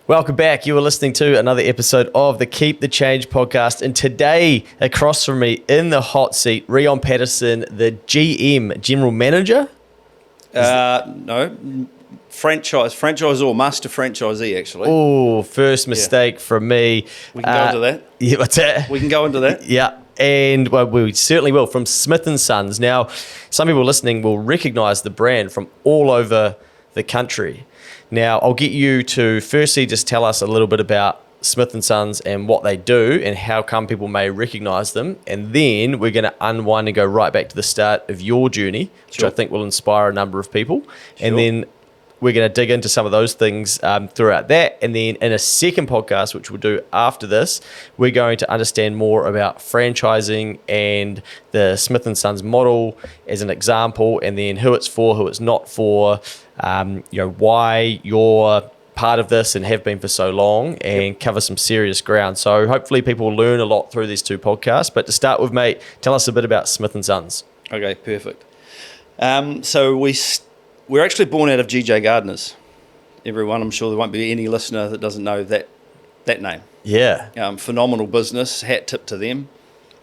Welcome back. You are listening to another episode of the Keep the Change podcast. And today, across from me in the hot seat, Reon Paterson, the GM, General Manager? No, franchisor, master franchisee, actually. Oh, first mistake from me. We can go into that. Yeah, what's that? We can go into that. Yeah, and well, we certainly will, from Smith & Sons. Now, some people listening will recognise the brand from all over the country. Now, I'll get you to firstly just tell us a little bit about Smith & Sons and what they do and how come people may recognise them. And then we're going to unwind and go right back to the start of your journey, which I think will inspire a number of people. And then we're going to dig into some of those things throughout that. And then in a second podcast, which we'll do after this, we're going to understand more about franchising and the Smith & Sons model as an example, and then who it's for, who it's not for, why you're part of this and have been for so long, and cover some serious ground. So hopefully people will learn a lot through these two podcasts. But to start with, mate, tell us a bit about Smith & Sons. Okay, perfect. So we're actually born out of GJ Gardner's. Everyone, I'm sure there won't be any listener that doesn't know that name. Yeah. Phenomenal business, hat tip to them.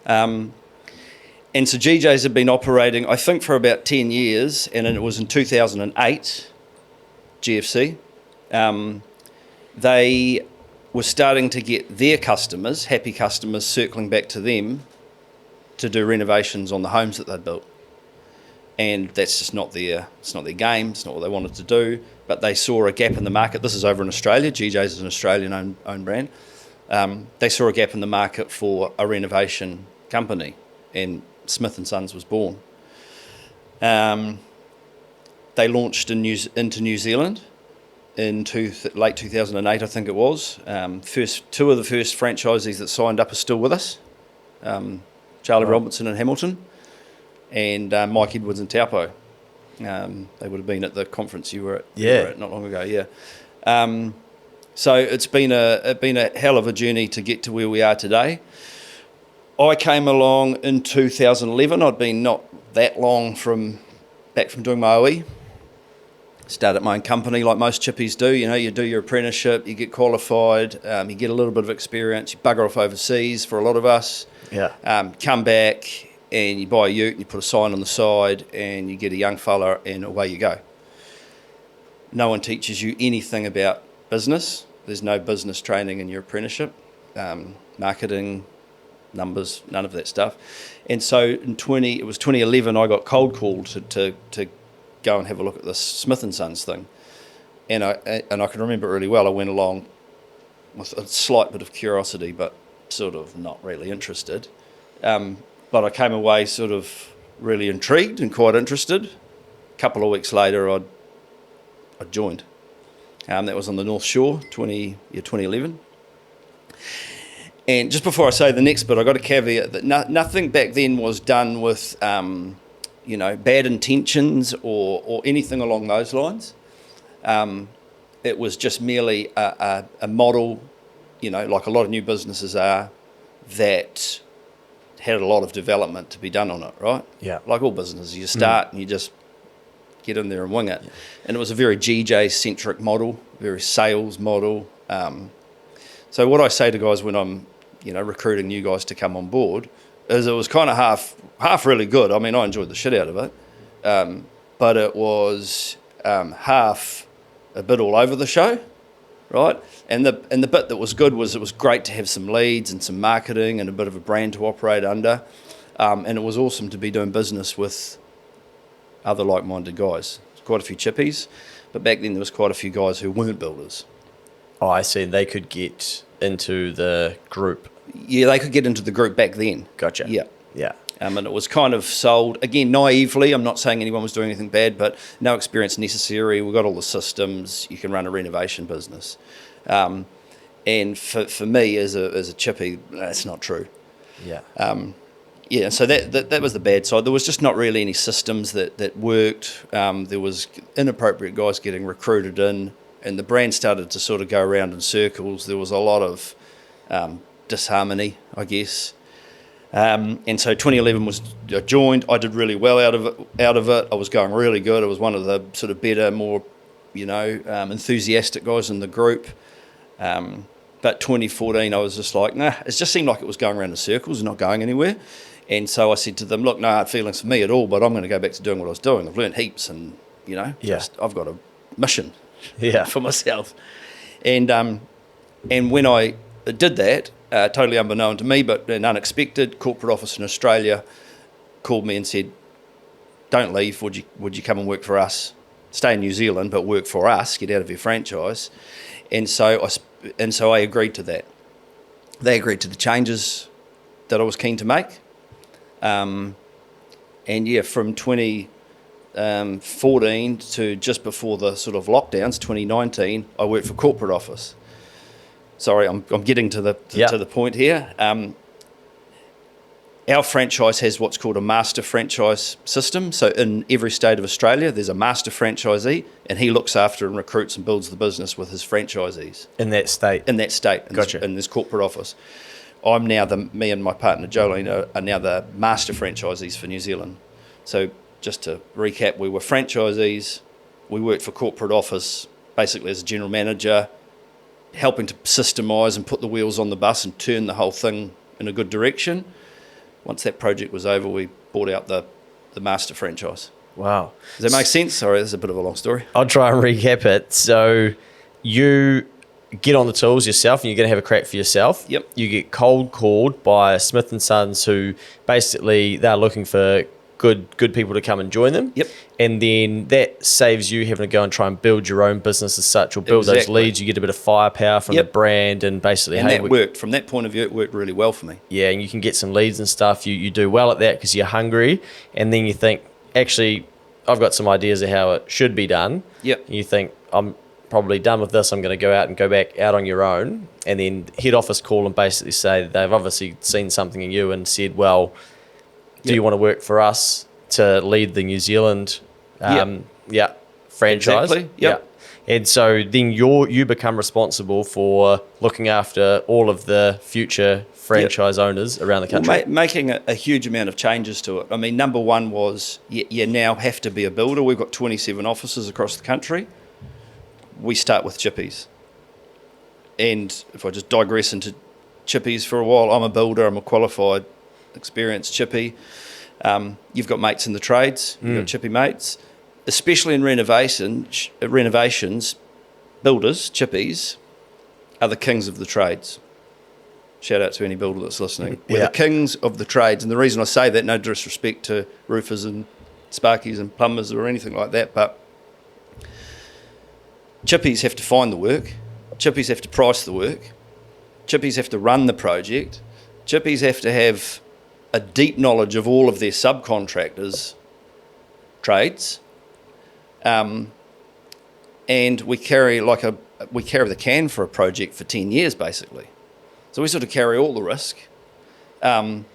And so GJ's have been operating, I think, for about 10 years, and it was in 2008, GFC. They were starting to get their customers, happy customers, circling back to them to do renovations on the homes that they'd built. And that's just not their game, it's not what they wanted to do, but they saw a gap in the market. This is over in Australia. GJ's is an Australian-owned brand. They saw a gap in the market for a renovation company, and Smith & Sons was born. They launched into New Zealand in late 2008, I think it was. Two of the first franchisees that signed up are still with us, Charlie Robinson in Hamilton, and Mike Edwards in Taupo. They would have been at the conference you were at not long ago. Yeah. So it's been a hell of a journey to get to where we are today. I came along in 2011. I'd been not that long back from doing my OE. Started my own company like most chippies do. You do your apprenticeship, you get qualified, you get a little bit of experience, you bugger off overseas for a lot of us. Yeah. Come back and you buy a ute and you put a sign on the side and you get a young fella and away you go. No one teaches you anything about business. There's no business training in your apprenticeship. Marketing, numbers, none of that stuff. And so it was 2011, I got cold called to go and have a look at this Smith & Sons thing. And I can remember it really well. I went along with a slight bit of curiosity, but sort of not really interested. But I came away sort of really intrigued and quite interested. A couple of weeks later, I joined. That was on the North Shore, 2011. And just before I say the next bit, I got a caveat that nothing back then was done with, bad intentions or anything along those lines. It was just merely a model, like a lot of new businesses are, that had a lot of development to be done on it, right? Yeah. Like all businesses, you start and you just get in there and wing it. Yeah. And it was a very GJ-centric model, very sales model. So what I say to guys when I'm, recruiting new guys to come on board is it was kind of half really good. I mean, I enjoyed the shit out of it. But it was half a bit all over the show, right? And the bit that was good was it was great to have some leads and some marketing and a bit of a brand to operate under. And it was awesome to be doing business with other like-minded guys. Quite a few chippies, but back then there was quite a few guys who weren't builders. Oh, I see. They could get into the group. Yeah, they could get into the group back then. Gotcha. Yeah. And it was kind of sold, again, naively. I'm not saying anyone was doing anything bad, but no experience necessary. We've got all the systems. You can run a renovation business. And for me, as a chippy, that's not true. Yeah. So that was the bad side. There was just not really any systems that worked. There was inappropriate guys getting recruited in, and the brand started to sort of go around in circles. There was a lot of disharmony, I guess. And so 2011 I joined. I did really well out of it. I was going really good. I was one of the sort of better, more enthusiastic guys in the group. But 2014, I was just like, nah, it just seemed like it was going around in circles and not going anywhere. And so I said to them, look, no hard feelings for me at all, but I'm going to go back to doing what I was doing. I've learned heaps and, I've got a mission for myself. And when I did that, totally unbeknown to me, but an unexpected, corporate office in Australia called me and said, don't leave, would you come and work for us? Stay in New Zealand, but work for us, get out of your franchise. And so I agreed to that. They agreed to the changes that I was keen to make. From 2014 to just before the sort of lockdowns, 2019, I worked for corporate office. Sorry, I'm getting to the point here. Our franchise has what's called a master franchise system. So in every state of Australia, there's a master franchisee, and he looks after and recruits and builds the business with his franchisees. In that state? In that state, Gotcha. In this corporate office. I'm now me and my partner Jolene are now the master franchisees for New Zealand. So just to recap, we were franchisees, we worked for corporate office, basically as a general manager, helping to systemise and put the wheels on the bus and turn the whole thing in a good direction. Once that project was over, we bought out the master franchise. Wow. Does that make sense? Sorry, this is a bit of a long story. I'll try and recap it. So you get on the tools yourself and you're going to have a crack for yourself. Yep. You get cold called by Smith & Sons, who basically they're looking for good people to come and join them. Yep. And then that saves you having to go and try and build your own business as such, or build those leads. You get a bit of firepower from the brand, and basically, that worked. From that point of view, it worked really well for me. Yeah, and you can get some leads and stuff. You do well at that because you're hungry, and then you think, actually, I've got some ideas of how it should be done. Yep. You think, I'm probably done with this. I'm going to go back out on your own, and then head office call and basically say that they've obviously seen something in you and said, well, do you want to work for us to lead the New Zealand franchise? Exactly. Yep. Yeah. And so then you become responsible for looking after all of the future franchise owners around the country. Well, making a huge amount of changes to it. I mean, number one was you now have to be a builder. We've got 27 offices across the country. We start with chippies. And if I just digress into chippies for a while, I'm a builder, I'm a qualified, experienced chippy. You've got mates in the trades, you've got chippy mates, especially in renovations, builders, chippies, are the kings of the trades. Shout out to any builder that's listening. We're the kings of the trades, and the reason I say that, no disrespect to roofers and sparkies and plumbers or anything like that, but chippies have to find the work, chippies have to price the work, chippies have to run the project, chippies have to have a deep knowledge of all of their subcontractors' trades, and we carry the can for a project for 10 years basically. So we sort of carry all the risk, and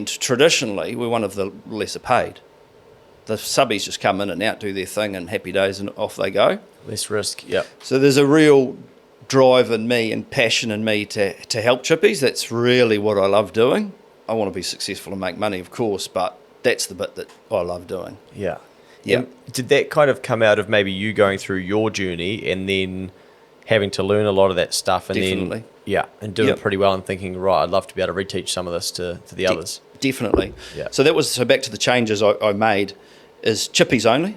traditionally we're one of the lesser paid. The subbies just come in and out, do their thing, and happy days, and off they go. Less risk, yeah. So there's a real drive in me and passion in me to help chippies. That's really what I love doing. I want to be successful and make money, of course, but that's the bit that I love doing. Yeah. Yeah. And did that kind of come out of maybe you going through your journey and then having to learn a lot of that stuff and Definitely. and do it pretty well and thinking, right, I'd love to be able to reteach some of this to the others? Definitely. Yeah. So back to the changes I made is chippies only.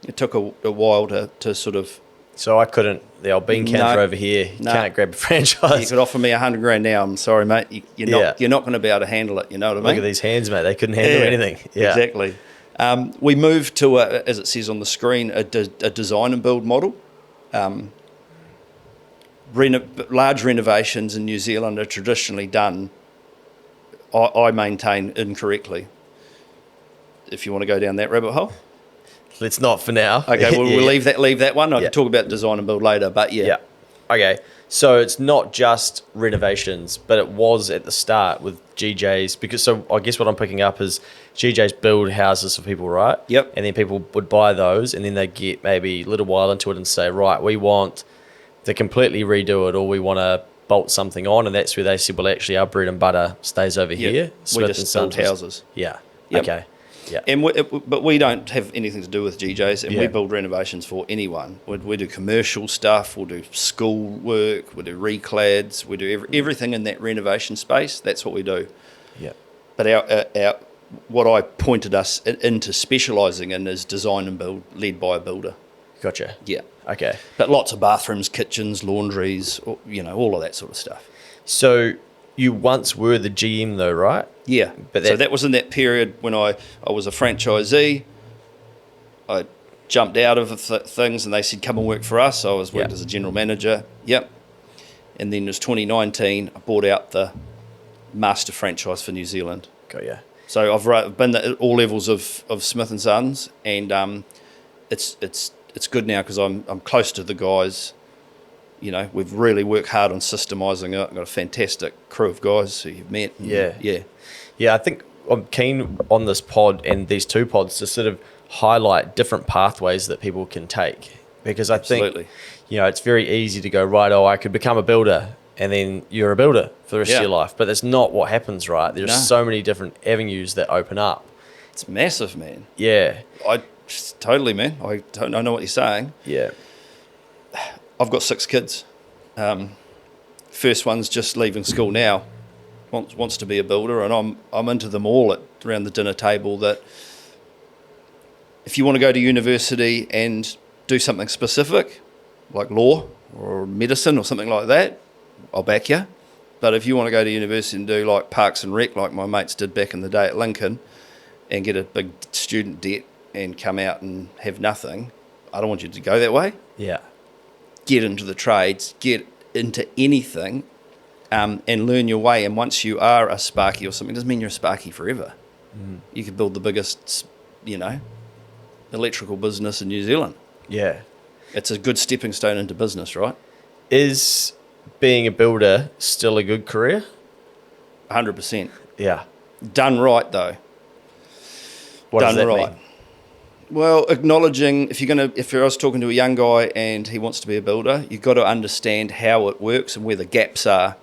It took a while to sort of... So I couldn't, the old bean counter over here, you can't grab a franchise. You could offer me $100,000 now. I'm sorry, mate. You're not going to be able to handle it. You know what I mean? Look at these hands, mate. They couldn't handle anything. Yeah, exactly. We moved to, as it says on the screen, a design and build model. Large renovations in New Zealand are traditionally done, I maintain, incorrectly. If you want to go down that rabbit hole. Let's not for now. Okay, we'll leave that one. I can talk about design and build later, but Yeah. Okay. So it's not just renovations, but it was at the start with GJs, because so I guess what I'm picking up is GJs build houses for people, right? Yep. And then people would buy those, and then they get maybe a little while into it and say, right, we want to completely redo it, or we want to bolt something on, and that's where they said, well, actually, our bread and butter stays over here. We just build houses. Yeah. Yep. Okay. Yeah. But we don't have anything to do with GJs, and we Yeah. build renovations for anyone. We do commercial stuff, we'll do school work, we do reclads, we do everything in that renovation space. That's what we do. Yeah. But our what I pointed us into specialising in is design and build, led by a builder. Gotcha. Yeah. Okay. But lots of bathrooms, kitchens, laundries, all of that sort of stuff. So you once were the GM though, right? Yeah. But So that was in that period when I was a franchisee. I jumped out of things and they said, come and work for us. So I worked as a general manager. Yep. And then it was 2019, I bought out the master franchise for New Zealand. Got ya. So I've been at all levels of Smith & Sons, and it's good now because I'm close to the guys. You know, we've really worked hard on systemising it. I've got a fantastic crew of guys who you've met. Yeah. Yeah. Yeah, I think I'm keen on this pod and these two pods to sort of highlight different pathways that people can take. Because I Absolutely. think, it's very easy to go, right, I could become a builder, and then you're a builder for the rest of your life. But that's not what happens, right? There's so many different avenues that open up. It's massive, man. Yeah. Totally, man. I know what you're saying. Yeah. I've got 6 kids. First one's just leaving school now. Wants to be a builder, and I'm into them all around the dinner table. That if you want to go to university and do something specific, like law or medicine or something like that, I'll back you. But if you want to go to university and do like Parks and Rec, like my mates did back in the day at Lincoln, and get a big student debt and come out and have nothing, I don't want you to go that way. Yeah. Get into the trades, get into anything, and learn your way. And once you are a Sparky or something, it doesn't mean you're a Sparky forever. You could build the biggest, electrical business in New Zealand. Yeah. It's a good stepping stone into business, right? Is being a builder still a good career? 100%. Yeah. Done right, though. What does that mean? Well, acknowledging if I was talking to a young guy and he wants to be a builder, you've got to understand how it works and where the gaps are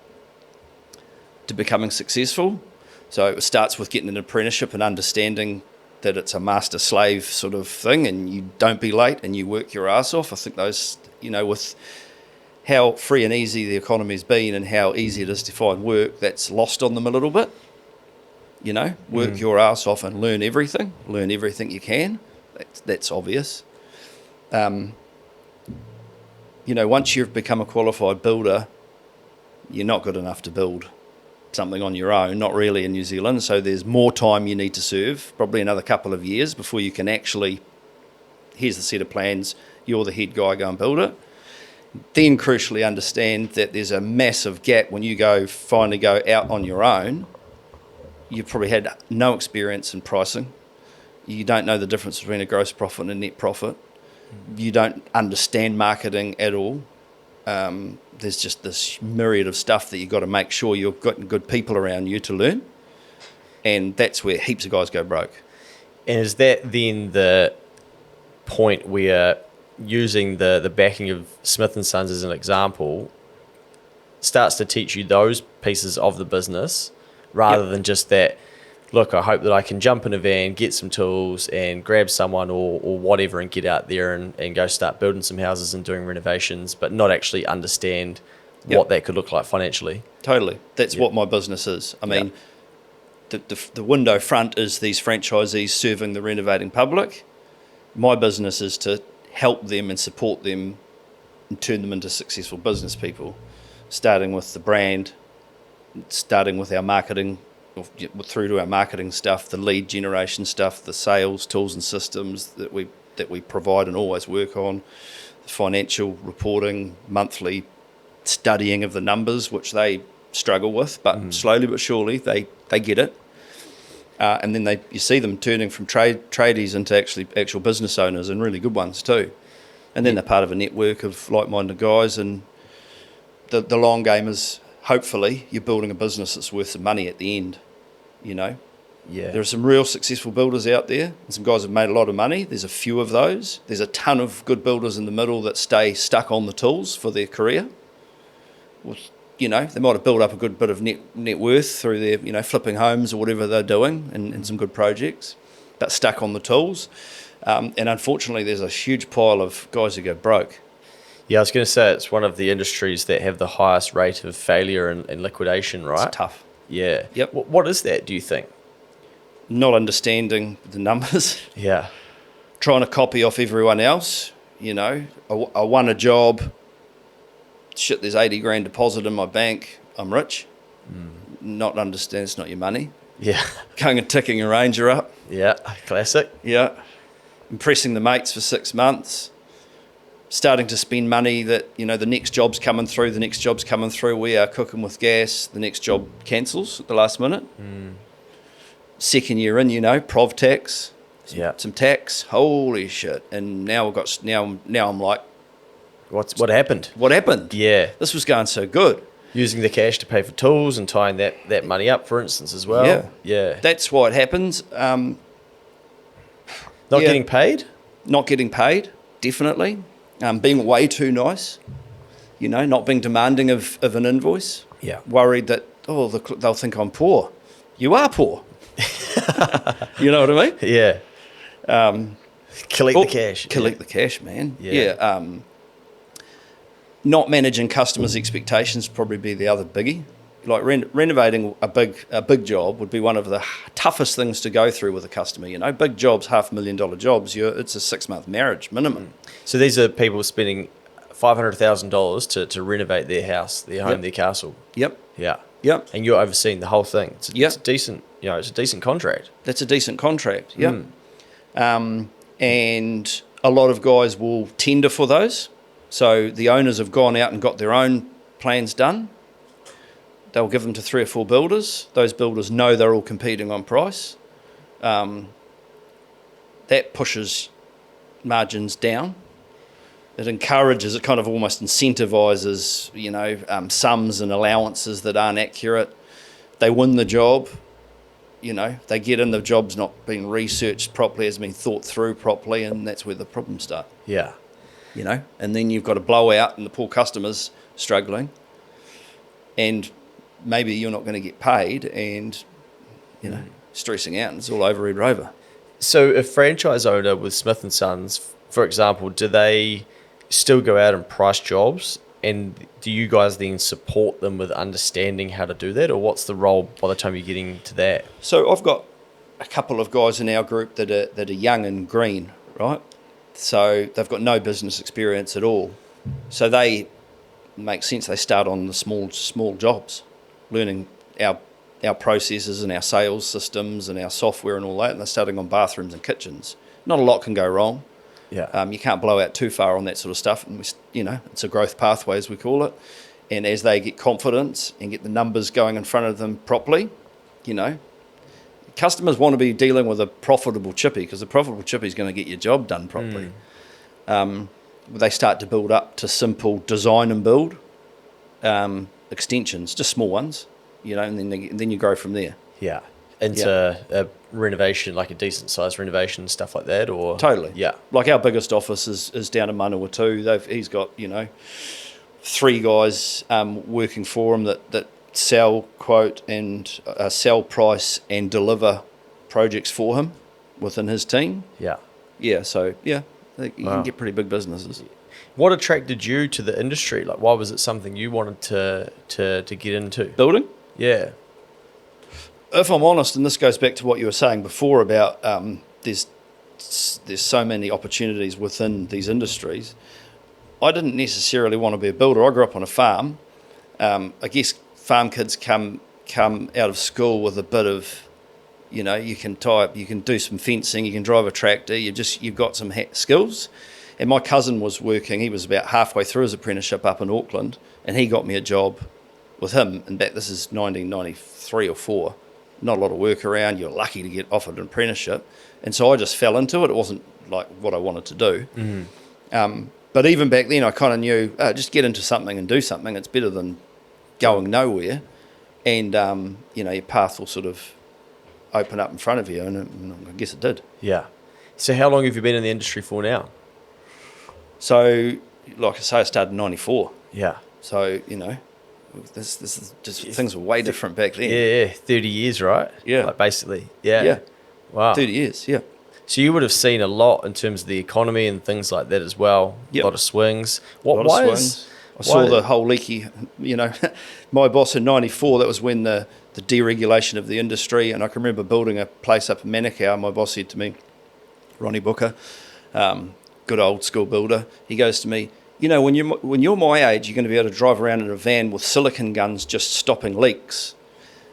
to becoming successful. So it starts with getting an apprenticeship and understanding that it's a master-slave sort of thing, and you don't be late and you work your ass off. I think those, with how free and easy the economy's been and how easy it is to find work, that's lost on them a little bit. Work your ass off and learn everything you can. That's obvious. Once you've become a qualified builder, you're not good enough to build something on your own, not really in New Zealand. So there's more time you need to serve, probably another couple of years before you can actually, here's the set of plans, you're the head guy, go and build it. Then crucially understand that there's a massive gap when you finally go out on your own. You've probably had no experience in pricing. You don't know the difference between a gross profit and a net profit. You don't understand marketing at all. There's just this myriad of stuff that you've got to make sure you've got good people around you to learn. And that's where heaps of guys go broke. And is that then the point where using the backing of Smith & Sons as an example starts to teach you those pieces of the business rather than just that, look, I hope that I can jump in a van, get some tools and grab someone or whatever and get out there and go start building some houses and doing renovations, but not actually understand what that could look like financially. Totally. That's what my business is. I mean, the window front is these franchisees serving the renovating public. My business is to help them and support them and turn them into successful business people, starting with the brand, starting with our marketing, through to our marketing stuff, the lead generation stuff, the sales tools and systems that we provide and always work on, the financial reporting, monthly studying of the numbers, which they struggle with, but slowly but surely they get it. And then you see them turning from tradies into actual business owners, and really good ones too. And then they're part of a network of like-minded guys, and the long game is hopefully you're building a business that's worth some money at the end, Yeah. There are some real successful builders out there, and some guys have made a lot of money. There's a few of those. There's a ton of good builders in the middle that stay stuck on the tools for their career. They might have built up a good bit of net worth through their, flipping homes or whatever they're doing and some good projects. but stuck on the tools. And unfortunately, there's a huge pile of guys who go broke. Yeah, I was going to say it's one of the industries that have the highest rate of failure and liquidation, right? It's tough. Yeah. Yep. What is that, do you think? Not understanding the numbers, Yeah. trying to copy off everyone else. You know, I won a job. Shit, there's 80 grand deposit in my bank. I'm rich. Not understand it's not your money. Yeah. Going and ticking a Ranger up. Yeah. Classic. Yeah. Impressing the mates for 6 months. Starting to spend money that, you know, the next job's coming through, we are cooking with gas, the next job cancels at the last minute. Second year in, you know, prov tax, some tax, holy shit. And now I'm like, What happened? what happened? Yeah. This was going so good. Using the cash to pay for tools and tying that money up, for instance, as well. Yeah. Yeah. That's why it happens. Not yeah. getting paid? Not getting paid, definitely. Being way too nice, you know, not being demanding of an invoice. Yeah. Worried that, they'll think I'm poor. You are poor. You know what I mean? Yeah. Collect the cash. Collect the cash, man. Yeah. Not managing customers' expectations would probably be the other biggie. Like renovating a big job would be one of the toughest things to go through with a customer. You know, big jobs, $500,000 jobs. It's a 6-month marriage minimum. So these are people spending $500,000 to renovate their house, their home, their castle. Yep. Yeah. Yep. And you're overseeing the whole thing. It's Yep. a decent, it's a decent contract. That's a decent contract. Yep. And a lot of guys will tender for those. So the owners have gone out and got their own plans done. They'll give them to 3 or 4 builders. Those builders know they're all competing on price. That pushes margins down. It encourages, it kind of almost incentivises, sums and allowances that aren't accurate. They win the job. They get in, the job's not being researched properly, has been thought through properly, and that's where the problems start. Yeah. And then you've got a blowout and the poor customer's struggling. And maybe you're not going to get paid and, stressing out, and it's all over Red Rover. So a franchise owner with Smith & Sons, for example, do they still go out and price jobs? And do you guys then support them with understanding how to do that? Or what's the role by the time you're getting to that? So I've got a couple of guys in our group that are young and green, right? So they've got no business experience at all. So they make sense. They start on the small jobs, learning our processes and our sales systems and our software and all that. And they're starting on bathrooms and kitchens. Not a lot can go wrong. Yeah. You can't blow out too far on that sort of stuff. And it's a growth pathway, as we call it. And as they get confidence and get the numbers going in front of them properly, customers want to be dealing with a profitable chippy, because the profitable chippy is going to get your job done properly. They start to build up to simple design and build extensions, just small ones, and then you grow from there. Yeah. Into a renovation, like a decent sized renovation, stuff like that, or Totally. Yeah. Like our biggest office is down in Manawatu. He's got 3 guys working for him that sell, quote, and sell, price, and deliver projects for him within his team. Yeah. Yeah. So you can get pretty big businesses. What attracted you to the industry? Like, why was it something you wanted to get into? Building. Yeah. If I'm honest, and this goes back to what you were saying before about there's so many opportunities within these industries, I didn't necessarily want to be a builder. I grew up on a farm. I guess farm kids come out of school with a bit of, you can do some fencing, you can drive a tractor, you've got some skills. And my cousin was working, he was about halfway through his apprenticeship up in Auckland, and he got me a job with him. And this is 1993 or 4. Not a lot of work around. You're lucky to get offered an apprenticeship. And so I just fell into it. It wasn't like what I wanted to do. But even back then, I kind of knew, just get into something and do something. It's better than going nowhere. And, your path will sort of open up in front of you. And I guess it did. Yeah. So how long have you been in the industry for now? So, like I say, I started in 94. Yeah. So, this is just, things were way different back then. Yeah, 30 years, right? Yeah. Like basically. Yeah. Yeah. Wow. 30 years, yeah. So you would have seen a lot in terms of the economy and things like that as well. Yep. A lot of swings. A lot of swings. I saw why- the whole leaky, my boss in 94, that was when the deregulation of the industry, and I can remember building a place up in Manukau. My boss said to me, Ronnie Booker, good old school builder, he goes to me, when you're my age, you're going to be able to drive around in a van with silicon guns just stopping leaks.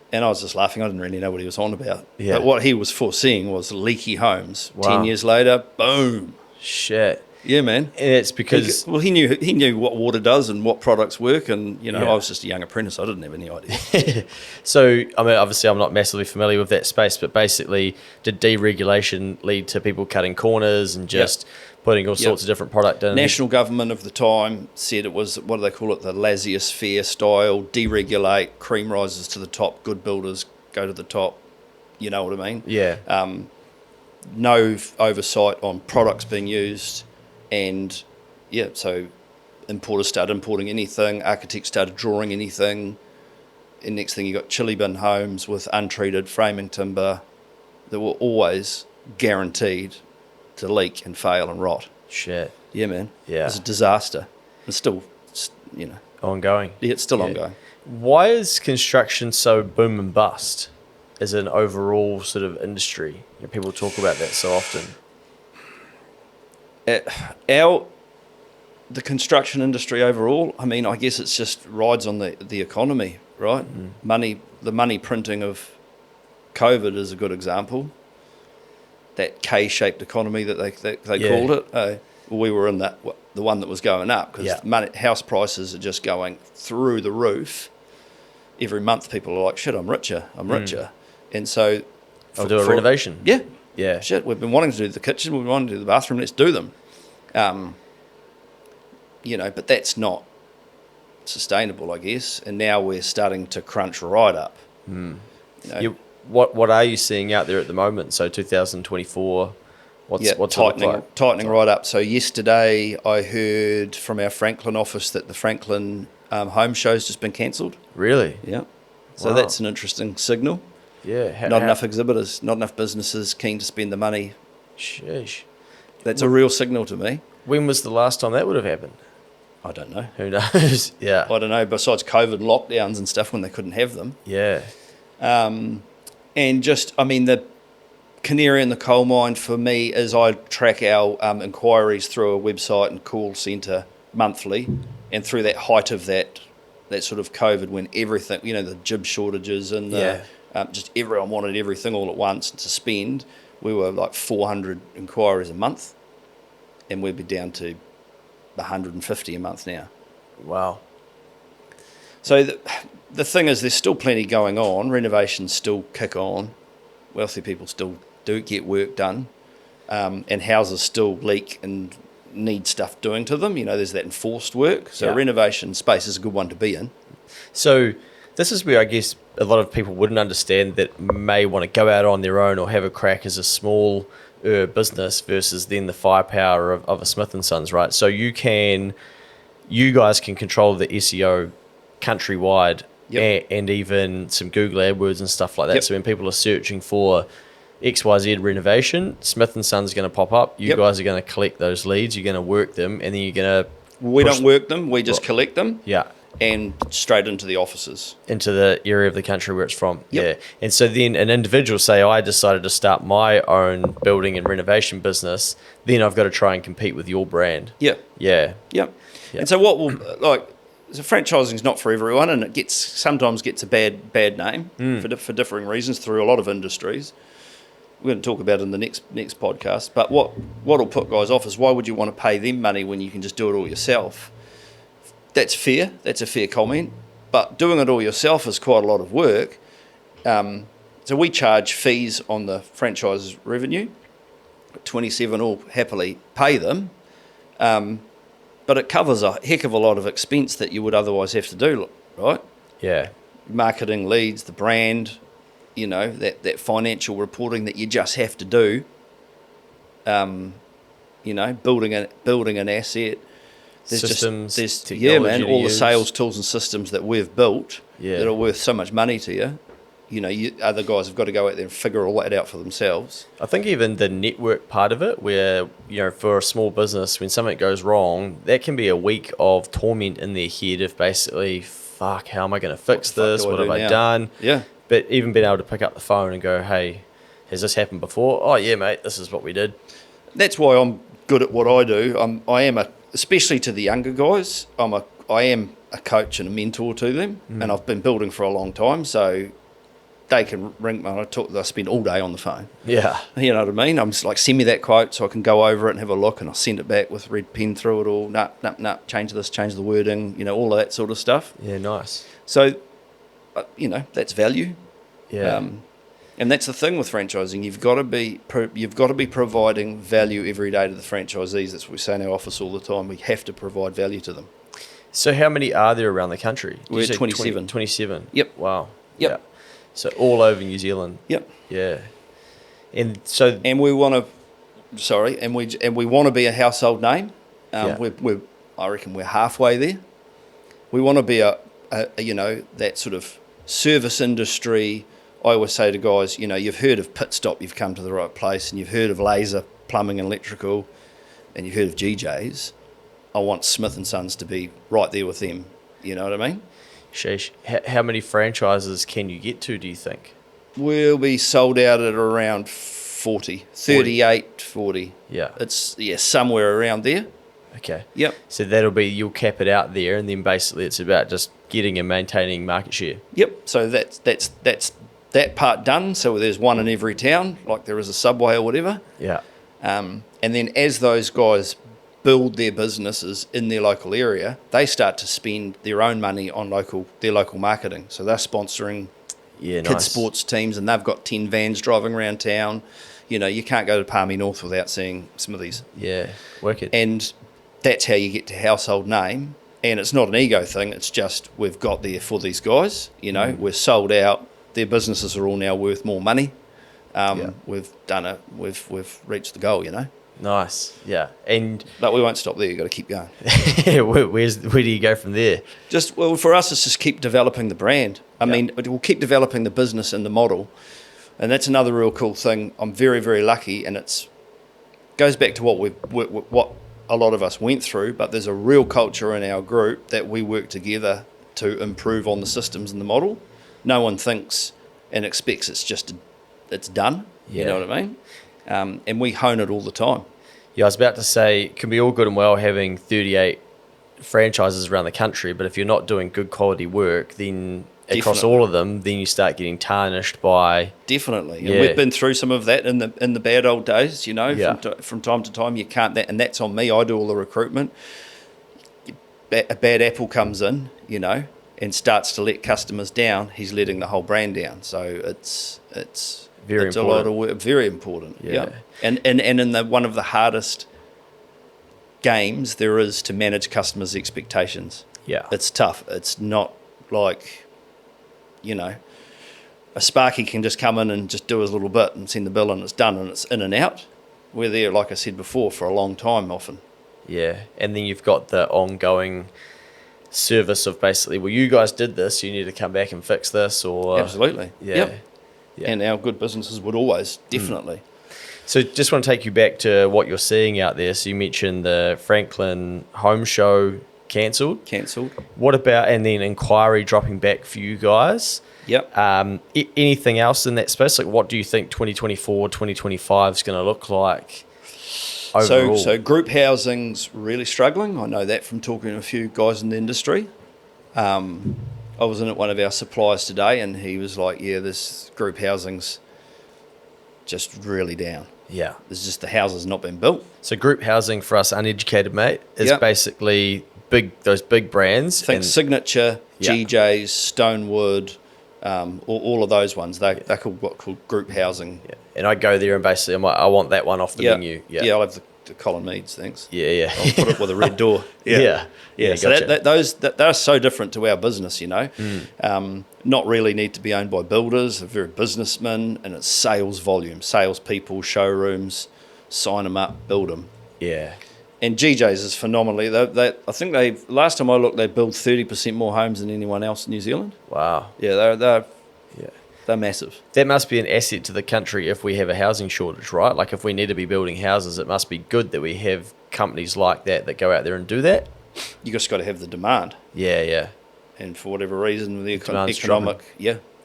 And I was just laughing. I didn't really know what he was on about. Yeah. But what he was foreseeing was leaky homes. Wow. 10 years later, boom. Shit. Yeah, man. And it's because... He knew what water does and what products work. And, Yeah. I was just a young apprentice. I didn't have any idea. So, I mean, obviously I'm not massively familiar with that space, but basically did deregulation lead to people cutting corners and just putting all sorts of different product in? National government of the time said it was, what do they call it, the laissez-faire style, deregulate, cream rises to the top, good builders go to the top. You know what I mean? Yeah. No oversight on products being used, and so importers started importing anything, architects started drawing anything, and next thing you got chili bin homes with untreated framing timber that were always guaranteed to leak and fail and rot. Shit. Yeah, man. Yeah. It was a disaster. It's still, Ongoing. yeah, it's still ongoing. Why is construction so boom and bust as an overall sort of industry? People talk about that so often. The construction industry overall, I mean, I guess it's just rides on the economy, right? The money printing of COVID is a good example. That K-shaped economy that they called it. We were in the one that was going up because house prices are just going through the roof. Every month people are like, shit, I'm richer. And so... I'll do a renovation. Yeah. Yeah. Shit, we've been wanting to do the kitchen, we've been wanting to do the bathroom, let's do them. But that's not sustainable, I guess. And now we're starting to crunch right up. What are you seeing out there at the moment? So 2024, what's tightening right up. So yesterday I heard from our Franklin office that the Franklin home show's just been cancelled. Really? Yeah. So Wow. that's an interesting signal. Yeah. Not enough exhibitors, not enough businesses keen to spend the money. Sheesh. That's a real signal to me. When was the last time that would have happened? I don't know. Who knows? Yeah. I don't know. Besides COVID lockdowns and stuff when they couldn't have them. Yeah. And just, I mean, the canary in the coal mine for me is I track our inquiries through a website and call centre monthly. And through that height of that sort of COVID when everything, the jib shortages and just everyone wanted everything all at once to spend, we were like 400 inquiries a month. And we'd be down to 150 a month now. Wow. So the thing is, there's still plenty going on. Renovations still kick on. Wealthy people still do get work done. And houses still leak and need stuff doing to them. There's that enforced work. So renovation space is a good one to be in. So this is where I guess a lot of people wouldn't understand that may want to go out on their own or have a crack as a small business versus then the firepower of a Smith & Sons, right? So you guys can control the SEO countrywide and even some Google AdWords and stuff like that. So when people are searching for XYZ renovation, Smith & Sons is going to pop up. You guys are going to collect those leads. You're going to work them, and then you're going to... We don't work them. We just collect them. Yeah. And straight into the offices. Into the area of the country where it's from. Yeah. And so then an individual say, I decided to start my own building and renovation business, then I've got to try and compete with your brand. Yeah. Yeah. Yep. And so what will, so franchising is not for everyone, and it sometimes gets a bad name for differing reasons through a lot of industries. We're going to talk about it in the next podcast. But what'll put guys off is, why would you want to pay them money when you can just do it all yourself? That's fair. That's a fair comment. But doing it all yourself is quite a lot of work. So we charge fees on the franchise revenue. 27 will happily pay them. But it covers a heck of a lot of expense that you would otherwise have to do, right? Yeah. Marketing, leads, the brand, that financial reporting that you just have to do. Building an asset. There's systems, all the sales tools and systems that we've built that are worth so much money to you. other guys have got to go out there and figure all that out for themselves. I think even the network part of it, where, for a small business, when something goes wrong, that can be a week of torment in their head of basically, fuck, how am I going to fix this? What have I done? Yeah. But even being able to pick up the phone and go, hey, has this happened before? Oh, yeah, mate, this is what we did. That's why I'm good at what I do. Especially to the younger guys, I am a coach and a mentor to them, and I've been building for a long time, so they can ring me. I spend all day on the phone. Yeah. You know what I mean? I'm just like, send me that quote so I can go over it and have a look, and I'll send it back with red pen through it all. Nah, change this, change the wording, all of that sort of stuff. Yeah, nice. So, that's value. Yeah. And that's the thing with franchising. You've got to be providing value every day to the franchisees. That's what we say in our office all the time. We have to provide value to them. So how many are there around the country? We're 27. 27? Yep. Wow. Yep. Yeah. So all over New Zealand. Yep. Yeah. And so... And we want to be a household name. I reckon we're halfway there. We want to be a that sort of service industry. I always say to guys, you've heard of Pit Stop, you've come to the right place, and you've heard of Laser Plumbing and Electrical, and you've heard of GJ's. I want Smith & Sons to be right there with them. You know what I mean? Sheesh. How many franchises can you get to, do you think? We'll be sold out at around 38, 40. Yeah. It's, somewhere around there. Okay. Yep. So you'll cap it out there, and then basically it's about just getting and maintaining market share. Yep. So that's that part done. So there's one in every town, like there is a Subway or whatever. Yeah. And then as those guys build their businesses in their local area, they start to spend their own money on their local marketing. So they're sponsoring kids sports teams, and they've got 10 vans driving around town. You can't go to Palmy North without seeing Smithies. Yeah, wicked. And that's how you get to household name. And it's not an ego thing. It's just we've got there for these guys. We're sold out. Their businesses are all now worth more money. We've done it. We've reached the goal. Nice. Yeah. But we won't stop there. You've got to keep going. where do you go from there? For us, it's just keep developing the brand. I mean, we'll keep developing the business and the model. And that's another real cool thing. I'm very, very lucky, and it goes back to what a lot of us went through, but there's a real culture in our group that we work together to improve on the systems and the model. No one thinks and expects it's done. Yeah. You know what I mean? And we hone it all the time. Yeah, I was about to say, it can be all good and well having 38 franchises around the country, but if you're not doing good quality work, then across all of them, then you start getting tarnished by... Definitely. And we've been through some of that in the bad old days, from time to time. You can't, and that's on me. I do all the recruitment. A bad apple comes in, and starts to let customers down. He's letting the whole brand down. So it's very important. A lot of work. Very important. Yeah. And in one of the hardest games there is to manage customers' expectations. Yeah. It's tough. It's not like, a Sparky can just come in and just do his little bit and send the bill and it's done and it's in and out. We're there, like I said before, for a long time often. Yeah. And then you've got the ongoing service of basically, well, you guys did this, you need to come back and fix this, or... Absolutely. Yeah. Yep. Yeah. And our good businesses would always, definitely. So just want to take you back to what you're seeing out there. So you mentioned the Franklin Home Show cancelled. What about, and then inquiry dropping back for you guys? Yep. Anything else in that space? Like, what do you think 2024, 2025 is going to look like overall? So group housing's really struggling. I know that from talking to a few guys in the industry. I was in at one of our suppliers today, and he was like, yeah, this group housing's just really down. Yeah. There's just the houses not been built. So group housing, for us uneducated, mate, is basically those big brands. Think Signature, GJ's, Stonewood, all of those ones. They're called group housing. Yeah. And I go there and basically I'm like, I want that one off the menu. Yeah, I'll have the Colin Meads, thanks. Yeah. I'll put it with a red door. Yeah. So gotcha. They're so different to our business, Not really need to be owned by builders. They're very businessmen, and it's sales volume, salespeople, showrooms, sign them up, build them. Yeah. And GJ's is phenomenally. I think last time I looked, they build 30% more homes than anyone else in New Zealand. Wow. Yeah, they're yeah. They're massive. That must be an asset to the country if we have a housing shortage, right? Like if we need to be building houses, it must be good that we have companies like that go out there and do that. You just got to have the demand. Yeah. And for whatever reason, the Demand's economic,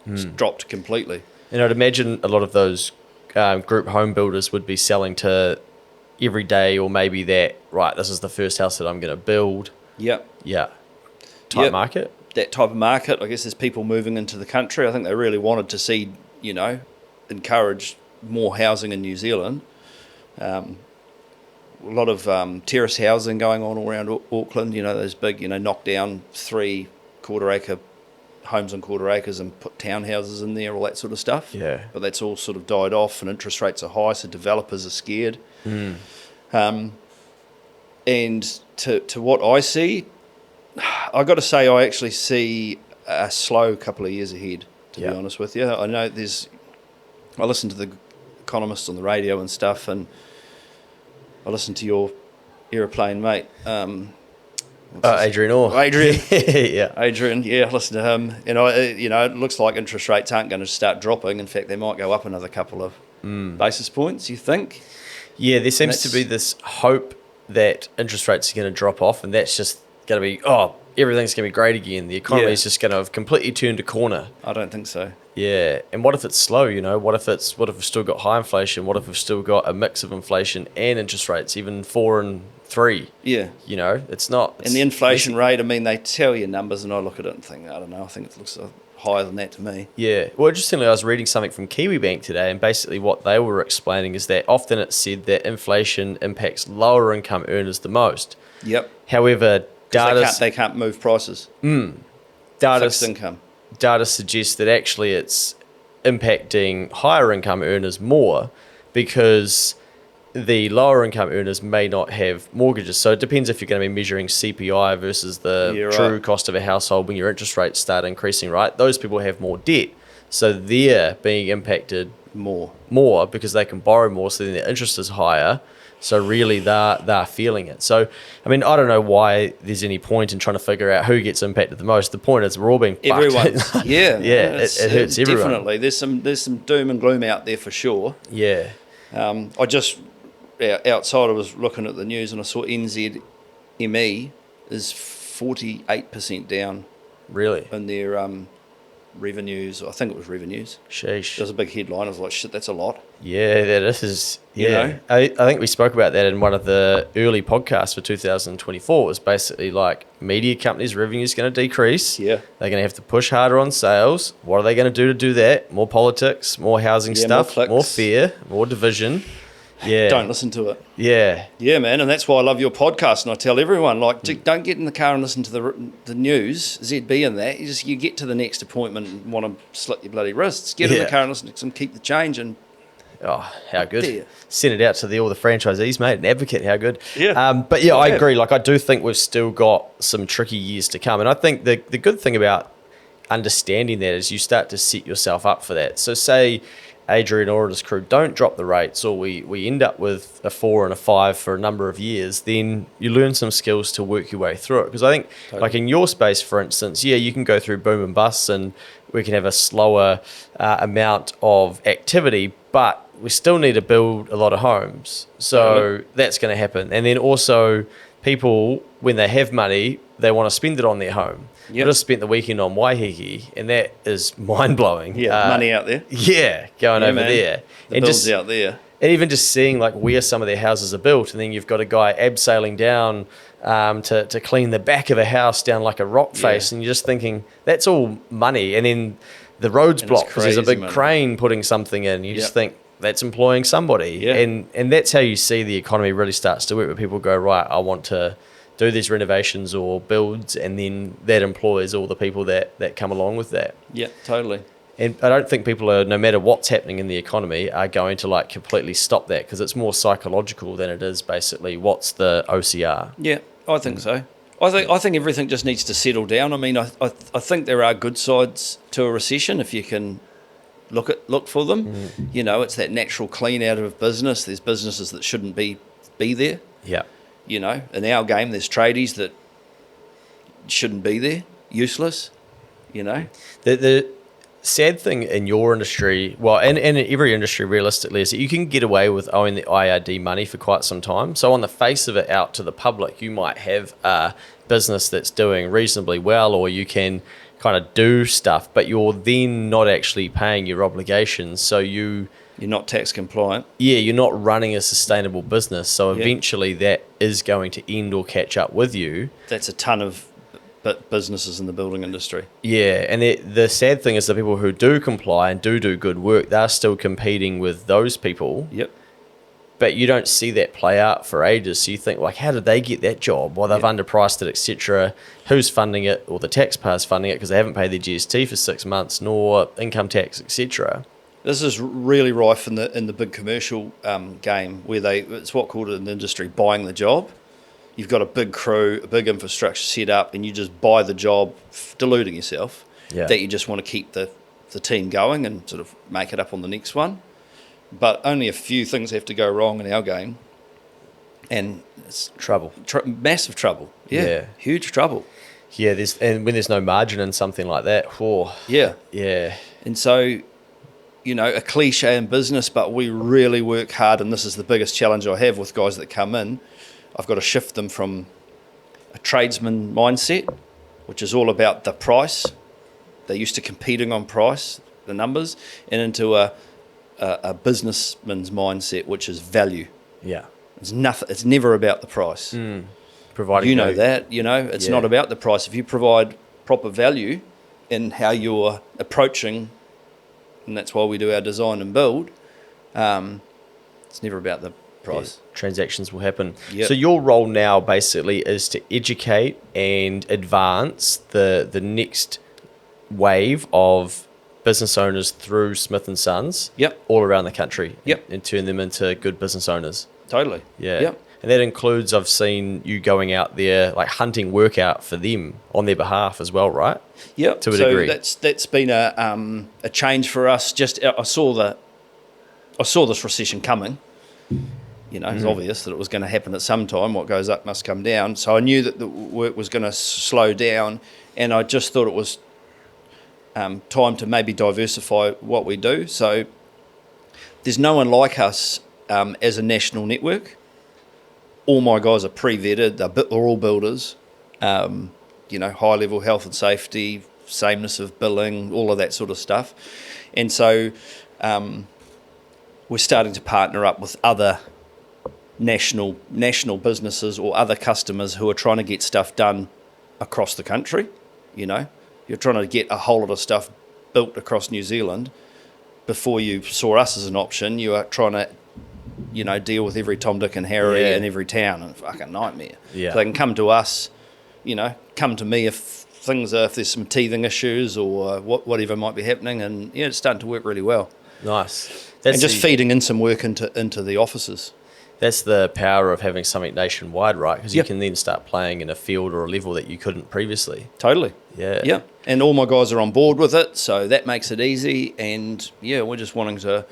it's dropped completely. And I'd imagine a lot of those group home builders would be selling to every day, or maybe that, right, this is the first house that I'm going to build. Yep. Yeah. Type market. That type of market. I guess there's people moving into the country. I think they really wanted to see, encourage more housing in New Zealand. A lot of terrace housing going on all around Auckland. Those big, knock down 3 quarter-acre homes on quarter acres and put townhouses in there, all that sort of stuff. Yeah. But that's all sort of died off, and interest rates are high, so developers are scared. And to what I see, I got to say I actually see a slow couple of years ahead, to be honest with you. I know I listen to the economists on the radio and stuff, and I listen to your aeroplane mate, Adrian Orr. Adrian, yeah. Adrian, I listen to him. It looks like interest rates aren't going to start dropping. In fact, they might go up another couple of basis points, you think? Yeah, there seems to be this hope that interest rates are going to drop off, and that's just going to be, everything's going to be great again. The economy is just going to have completely turned a corner. I don't think so. Yeah, and what if it's slow? What if we've still got high inflation? What if we've still got a mix of inflation and interest rates, even 4 and 3? Yeah, it's not. And the inflation rate, they tell you numbers, and I look at it and think, I don't know. I think it looks higher than that to me. Yeah. Well, interestingly, I was reading something from KiwiBank today, and basically what they were explaining is that often it's said that inflation impacts lower income earners the most. Yep. However, they can't move prices. Fixed income. Data suggests that actually it's impacting higher income earners more, because the lower income earners may not have mortgages. So it depends if you're going to be measuring CPI versus the true cost of a household when your interest rates start increasing, right? Those people have more debt. So they're being impacted more because they can borrow more, so then their interest is higher. So really they're feeling it. So, I don't know why there's any point in trying to figure out who gets impacted the most. The point is we're all being fucked. Everyone. Yeah. It hurts everyone. Definitely. There's some doom and gloom out there for sure. Yeah. I just, outside I was looking at the news and I saw NZME is 48% down. Really? In their revenues. I think it was revenues. Sheesh. There was a big headline. I was like, shit, that's a lot. Yeah, that is. Yeah. I think we spoke about that in one of the early podcasts for 2024. It was basically like media companies' revenue is going to decrease. Yeah. They're going to have to push harder on sales. What are they going to do that? More politics, more housing stuff, more fear, more division. Yeah. Don't listen to it. Yeah. Yeah, man. And that's why I love your podcast. And I tell everyone, don't get in the car and listen to the news, ZB and that. You get to the next appointment and want to slit your bloody wrists. Get in the car and listen to some Keep the Change. And oh, how good. Send it out to all the franchisees, mate, and advocate. How good. Yeah. But yeah, I agree. I do think we've still got some tricky years to come. And I think the good thing about understanding that is you start to set yourself up for that. So say Adrian Orr and his crew don't drop the rates, or we end up with a 4 and a 5 for a number of years, then you learn some skills to work your way through it. Because I think, like in your space, for instance, you can go through boom and busts, and we can have a slower amount of activity, but we still need to build a lot of homes. So that's going to happen. And then also, people, when they have money, they want to spend it on their home. I just spent the weekend on Waiheke, and that is mind-blowing. Yeah, money out there. Yeah, going over there. The bills out there. And even just seeing where some of their houses are built, and then you've got a guy abseiling down to clean the back of a house down like a rock face, and you're just thinking, that's all money. And then the road's blocked because there's a big crane putting something in. You just think, that's employing somebody. Yeah. And that's how you see the economy really starts to work, where people go, right, I want to do these renovations or builds, and then that employs all the people that come along with that. Yeah, totally. And I don't think people are, no matter what's happening in the economy, are going to completely stop that, because it's more psychological than it is basically what's the OCR. Yeah, I think so. I think everything just needs to settle down. I think there are good sides to a recession if you can look for them. It's that natural clean out of business. There's businesses that shouldn't be there. Yeah. In our game, there's tradies that shouldn't be there, useless. sad thing in your industry, well, and in every industry realistically, is that you can get away with owing the IRD money for quite some time. So on the face of it, out to the public, you might have a business that's doing reasonably well, or you can kind of do stuff, but you're then not actually paying your obligations. So you're not tax compliant. Yeah, you're not running a sustainable business. So Yeah. eventually that is going to end or catch up with you. That's a ton of businesses in the building industry. Yeah, and the sad thing is the people who do comply and do good work, they're still competing with those people. Yep. But you don't see that play out for ages. So you think, like, how did they get that job? Well, they've underpriced it, etc. Who's funding it? Or the taxpayers funding it because they haven't paid their GST for 6 months, nor income tax, etc. This is really rife in the big commercial game, where it's what called in the industry buying the job. You've got a big crew, a big infrastructure set up, and you just buy the job, deluding yourself that you just want to keep the team going and sort of make it up on the next one. But only a few things have to go wrong in our game, and it's Trouble. massive trouble. Yeah, huge trouble. Yeah, and when there's no margin in something like that, Yeah. yeah. And so, a cliche in business, but we really work hard, and this is the biggest challenge I have with guys that come in. I've got to shift them from a tradesman mindset, which is all about the price. They're used to competing on price, the numbers, and into a businessman's mindset, which is value. Yeah. It's never about the price. Providing it's not about the price. If you provide proper value in how you're approaching, and that's why we do our design and build, it's never about the price. Yeah, transactions will happen. Yep. So your role now basically is to educate and advance the next wave of business owners through Smith & Sons all around the country and turn them into good business owners. Totally. Yeah. Yep. And that includes, I've seen you going out there, like hunting work out for them on their behalf as well, right? Yeah. To a degree. That's been a change for us. I saw this recession coming. It's obvious that it was going to happen at some time. What goes up must come down. So I knew that the work was going to slow down, and I just thought it was time to maybe diversify what we do. So there's no one like us as a national network. All my guys are pre-vetted. They're all builders. High-level health and safety, sameness of billing, all of that sort of stuff. And so we're starting to partner up with other national businesses or other customers who are trying to get stuff done across the country. You're trying to get a whole lot of stuff built across New Zealand. Before you saw us as an option, you are trying to deal with every Tom, Dick and Harry in every town, and fucking nightmare. Yeah. So they can come to us, come to me if there's some teething issues or whatever might be happening, and it's starting to work really well. Nice. And just feeding in some work into the offices. That's the power of having something nationwide, right? Because you can then start playing in a field or a level that you couldn't previously. Totally. Yeah. Yeah. And all my guys are on board with it, so that makes it easy. And we're just wanting to,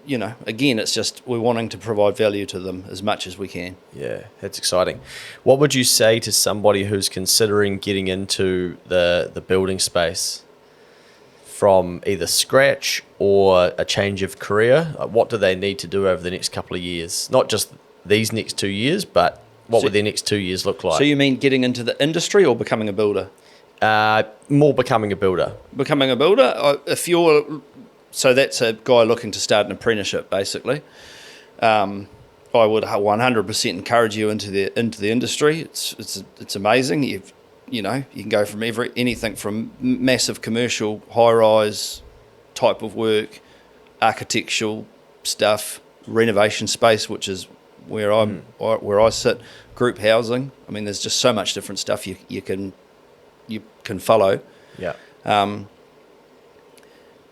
again, it's just we're wanting to provide value to them as much as we can. Yeah, that's exciting. What would you say to somebody who's considering getting into the building space from either scratch or a change of career? What do they need to do over the next couple of years? Not just these next 2 years, but what would their next 2 years look like? So you mean getting into the industry or becoming a builder? More becoming a builder. Becoming a builder? So that's a guy looking to start an apprenticeship, basically. I would 100% encourage you into the industry. It's amazing. You can go from anything from massive commercial, high-rise type of work, architectural stuff, renovation space, which is where I sit, group housing. I mean, there's just so much different stuff you can follow. Yeah.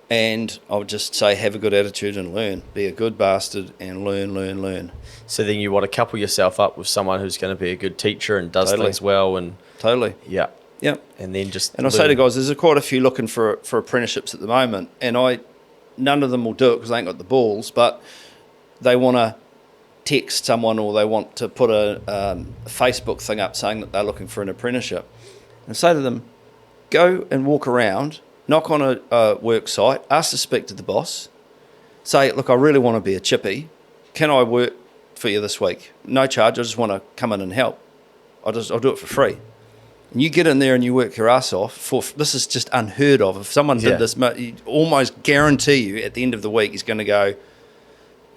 And I would just say have a good attitude and learn. Be a good bastard and learn. So then you want to couple yourself up with someone who's going to be a good teacher and does things well and... Totally. Yeah. Yeah. And then just... And I say to guys, there's quite a few looking for apprenticeships at the moment, and none of them will do it because they ain't got the balls, but they want to text someone or they want to put a Facebook thing up saying that they're looking for an apprenticeship. And say to them, go and walk around knock on a work site, ask to speak to the boss, say, look, I really want to be a chippy. Can I work for you this week? No charge. I just want to come in and help. I'll do it for free. And you get in there and you work your ass off. This is just unheard of. If someone did this, you almost guarantee you at the end of the week he's going to go,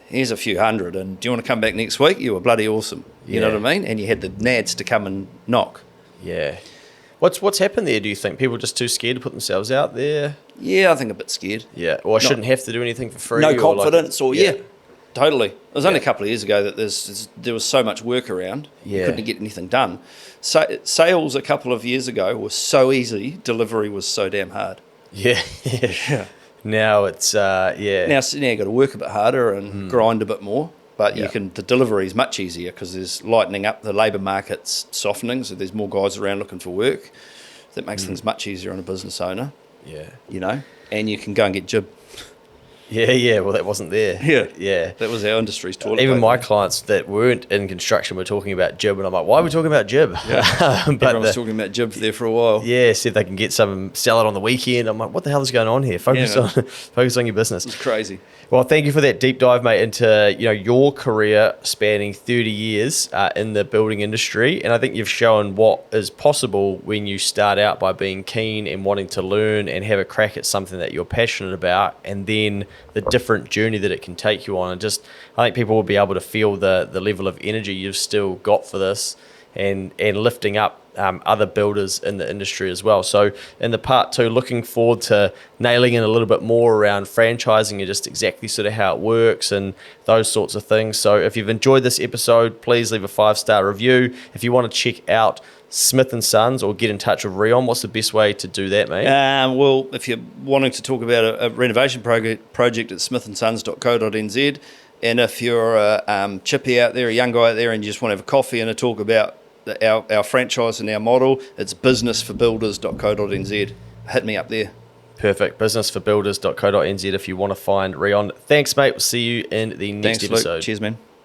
here's a few hundred, and do you want to come back next week? You were bloody awesome. You know what I mean? And you had the nads to come and knock. Yeah. What's happened there, do you think? People just too scared to put themselves out there? Yeah, I think a bit scared. Yeah. Or I shouldn't have to do anything for free. No confidence yeah. Totally. It was only a couple of years ago that there was so much work around. Yeah. You couldn't get anything done. So, sales a couple of years ago was so easy. Delivery was so damn hard. Yeah. Now it's, Now you got to work a bit harder and grind a bit more. But the delivery is much easier because there's lightening up. The labour market's softening, so there's more guys around looking for work. That makes things much easier on a business owner. Yeah. You know, and you can go and get jib. Yeah. Well, that wasn't there. Yeah. That was our industry's toilet Even paper. my clients that weren't in construction were talking about jib, and I'm like, why are we talking about jib? Yeah. Everyone was talking about jib there for a while. Yeah, said they can get sell it on the weekend. I'm like, what the hell is going on here? Focus on your business. It's crazy. Well, thank you for that deep dive, mate, into your career spanning 30 years in the building industry. And I think you've shown what is possible when you start out by being keen and wanting to learn and have a crack at something that you're passionate about, and then the different journey that it can take you on. And just, I think people will be able to feel the level of energy you've still got for this, and lifting up other builders in the industry as well. So in the part 2, looking forward to nailing in a little bit more around franchising and just exactly sort of how it works and those sorts of things. So if you've enjoyed this episode, please leave a 5-star review. If you want to check out Smith & Sons or get in touch with Reon, what's the best way to do that, mate? Well, if you're wanting to talk about a renovation project at smithandsons.co.nz, and if you're a chippy out there, a young guy out there, and you just want to have a coffee and a talk about our franchise and our model, it's businessforbuilders.co.nz. Hit me up there. Perfect. Businessforbuilders.co.nz if you want to find Reon. Thanks, mate. We'll see you in the next episode. Luke. Cheers, man.